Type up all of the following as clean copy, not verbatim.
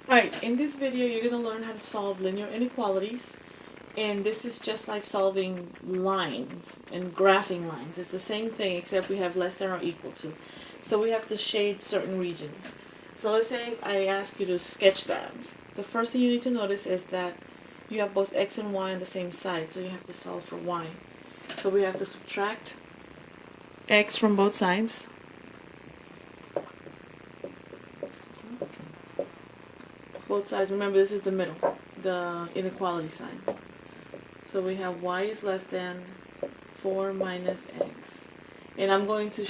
Alright, in this video you're going to learn how to solve linear inequalities, and this is just like solving lines and graphing lines. It's the same thing except we have less than or equal to. So we have to shade certain regions. So let's say I ask you to sketch that. The first thing you need to notice is that you have both x and y on the same side, so you have to solve for y. So we have to subtract x from both sides. Both sides, remember this is the middle, the inequality sign. So we have y is less than 4 minus x. And I'm going to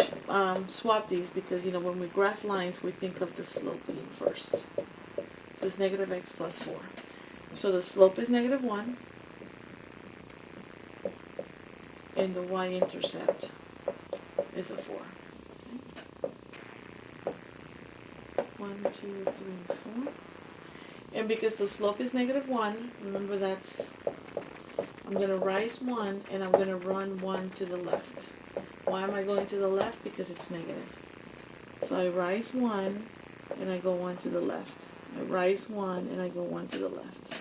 swap these because, you know, when we graph lines, we think of the slope being first. So it's negative x plus 4. So the slope is negative 1. And the y-intercept is a 4. Okay. 1, 2, 3, 4. And because the slope is negative 1, remember I'm going to rise 1 and I'm going to run 1 to the left. Why am I going to the left? Because it's negative. So I rise 1 and I go 1 to the left. I rise 1 and I go 1 to the left.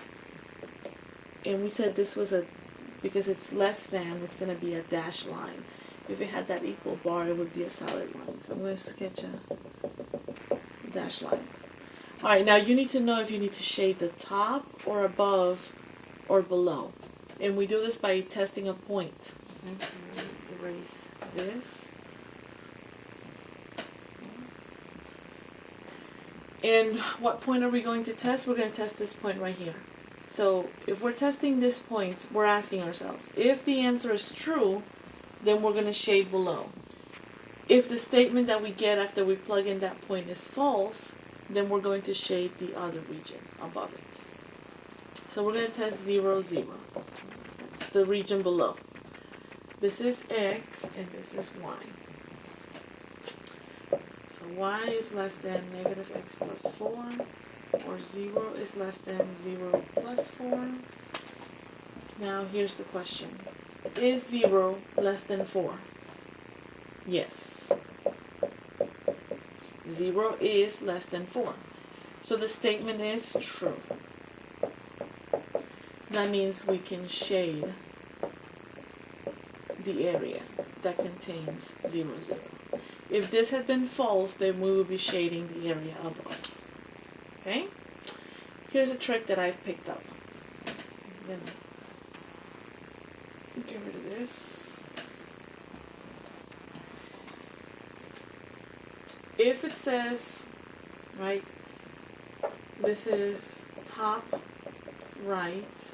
And we said this was because it's less than, it's going to be a dashed line. If it had that equal bar, it would be a solid line. So I'm going to sketch a dashed line. Alright, now you need to know if you need to shade the top or above or below. And we do this by testing a point. Okay, so erase this. And what point are we going to test? We're going to test this point right here. So if we're testing this point, we're asking ourselves, if the answer is true, then we're going to shade below. If the statement that we get after we plug in that point is false, then we're going to shade the other region above it. So we're going to test 0, 0. That's the region below. This is x and this is y. So y is less than negative x plus 4, or 0 is less than 0 plus 4. Now here's the question. Is 0 less than 4? Yes. 0 is less than 4. So the statement is true. That means we can shade the area that contains 0, 0. If this had been false, then we would be shading the area above. Okay? Here's a trick that I've picked up. I'm going to get rid of this. If it says, right, this is top right,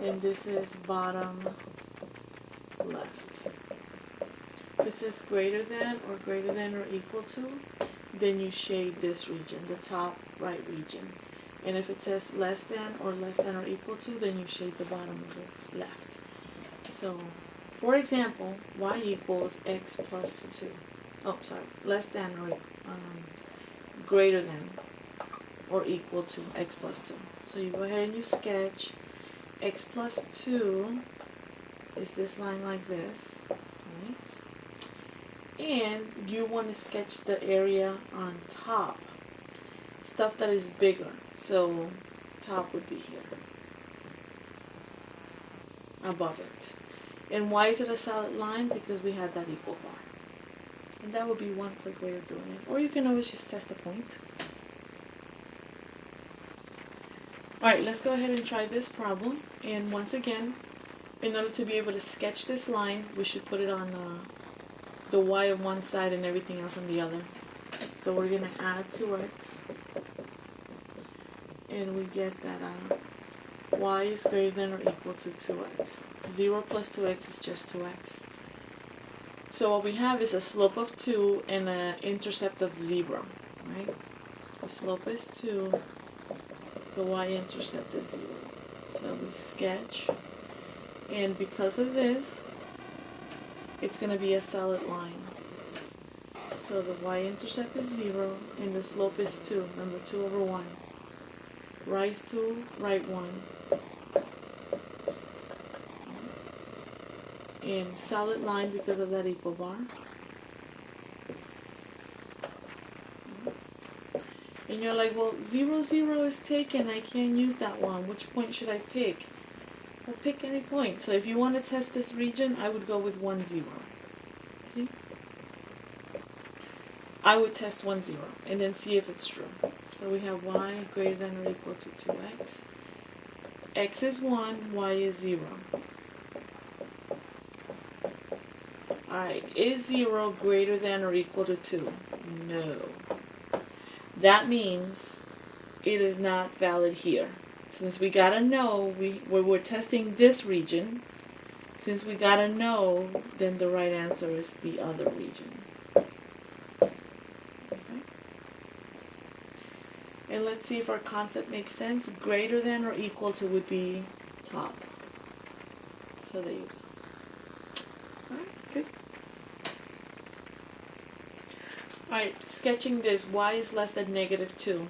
and this is bottom left. If it says greater than or equal to, then you shade this region, the top right region. And if it says less than or equal to, then you shade the bottom of the left. So, for example, y equals x plus 2. Oh, sorry, less than or greater than or equal to x plus 2. So you go ahead and you sketch x plus 2 is this line like this. Right? And you want to sketch the area on top, stuff that is bigger. So top would be here, above it. And why is it a solid line? Because we have that equal bar. And that would be one quick way of doing it. Or you can always just test a point. Alright, let's go ahead and try this problem. And once again, in order to be able to sketch this line, we should put it on the y on one side and everything else on the other. So we're going to add 2x. And we get that y is greater than or equal to 2x. 0 plus 2x is just 2x. So what we have is a slope of 2 and an intercept of 0, right? The slope is 2, the y-intercept is 0. So we sketch, and because of this, it's going to be a solid line. So the y-intercept is 0, and the slope is 2, remember 2 over 1. Rise 2, right 1. And solid line because of that equal bar. And you're like, well, 0, 0 is taken. I can't use that one. Which point should I pick? Well, pick any point. So if you want to test this region, I would go with 1, 0. See? I would test 1, 0 and then see if it's true. So we have y greater than or equal to 2x. X is 1, y is 0. Alright, is 0 greater than or equal to 2? No. That means it is not valid here. Since we gotta know, we're testing this region. Since we gotta know, then the right answer is the other region. Okay. And let's see if our concept makes sense. Greater than or equal to would be top. So there you go. Alright, good. Alright, sketching this, y is less than negative 2.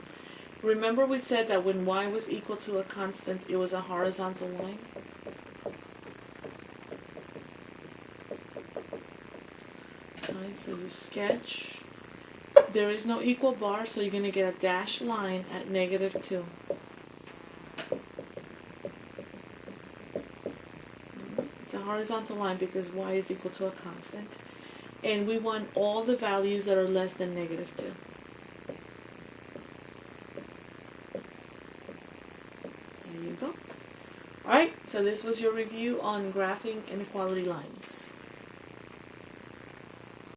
Remember we said that when y was equal to a constant, it was a horizontal line? Alright, so you sketch. There is no equal bar, so you're going to get a dashed line at negative 2. It's a horizontal line because y is equal to a constant. And we want all the values that are less than negative 2. There you go. Alright, so this was your review on graphing inequality lines.